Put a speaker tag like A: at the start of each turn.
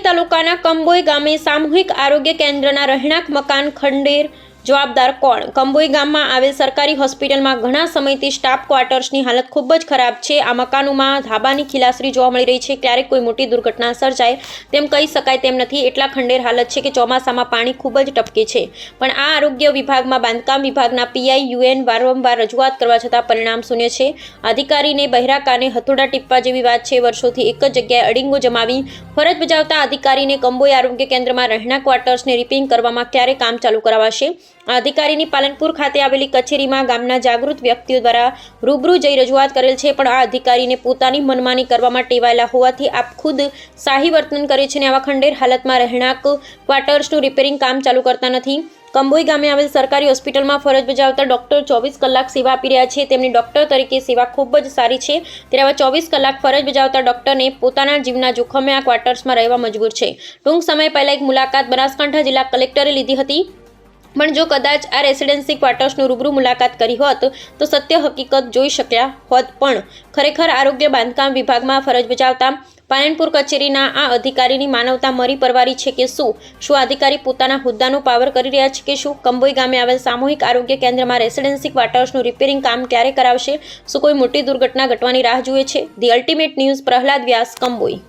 A: તાલુકાના કંબોઈ ગામે સામૂહિક આરોગ્ય કેન્દ્રના રહેણાંક મકાન ખંડેર જવાબદાર કોણ? કંબોઈ ગામમાં આવેલ સરકારી હોસ્પિટલમાં ઘણા સમયથી સ્ટાફ ક્વાર્ટર્સની હાલત ખૂબ જ ખરાબ છે. આ મકાનોમાં ધાબાની ખીલાસરી જોવા મળી રહી છે. ક્યારેક કોઈ મોટી દુર્ઘટના સર્જાય તેમ કહી શકાય તેમ નથી. એટલા ખંડેર હાલત છે કે ચોમાસામાં પાણી ખૂબ જ ટપકે છે. પણ આ આરોગ્ય વિભાગમાં બાંધકામ વિભાગના પીઆઈ યુએન વારંવાર રજૂઆત કરવા છતાં પરિણામ શૂન્ય છે. અધિકારીને બહેરા કાને હથોડા ટીપવા જેવી વાત છે. વર્ષોથી એક જ જગ્યાએ અડીંગો જમાવી ફરજ બજાવતા અધિકારીને કંબોઈ આરોગ્ય કેન્દ્રમાં રહેણાંક ક્વાર્ટર્સને રિપેરિંગ કરવામાં ક્યારે કામ ચાલુ કરાવાશે? અધિકારીની પાલનપુર ખાતે આવેલી કચેરીમાં ગામના જાગૃત વ્યક્તિઓ દ્વારા રૂબરૂ જઈ રજૂઆત કરેલ છે, પણ આ અધિકારીને પોતાની મનમાની કરવામાં ટેવાયેલા હોવાથી આપ ખુદ શાહી વર્તન કરે છે અને આવા ખંડેર હાલતમાં રહેણાંક ક્વાર્ટર્સનું રિપેરિંગ કામ ચાલુ કરતા નથી. કંબોઈ ગામે આવેલ સરકારી હોસ્પિટલમાં ફરજ બજાવતા ડોક્ટર 24 કલાક સેવા આપી રહ્યા છે. તેમની ડોક્ટર તરીકે સેવા ખૂબ જ સારી છે, ત્યારે આવા 24 કલાક ફરજ બજાવતા ડોક્ટરને પોતાના જીવના જોખમે આ ક્વાર્ટર્સમાં રહેવા મજબૂર છે. ટૂંક સમય પહેલા એક મુલાકાત બનાસકાંઠા જિલ્લા કલેક્ટરે લીધી હતી, પણ જો કદાચ આ રેસિડેન્સી ક્વાર્ટર્સનું રૂબરૂ મુલાકાત કરી હોત તો સત્ય હકીકત જોઈ શક્યા હોત. પણ ખરેખર આરોગ્ય બાંધકામ વિભાગમાં ફરજ બજાવતા પાલનપુર કચેરીના આ અધિકારીની માનવતા મરી પરવારી છે કે શું? શું અધિકારી પોતાના હોદ્દાનો પાવર કરી રહ્યા છે કે શું? કંબોઈ ગામે આવેલ સામૂહિક આરોગ્ય કેન્દ્રમાં રેસિડેન્સી ક્વાર્ટર્સનું રિપેરિંગ કામ ક્યારે કરાવશે? શું કોઈ મોટી દુર્ઘટના ઘટવાની રાહ જુએ છે? The ultimate news, Prahlad Vyas, Kamboi.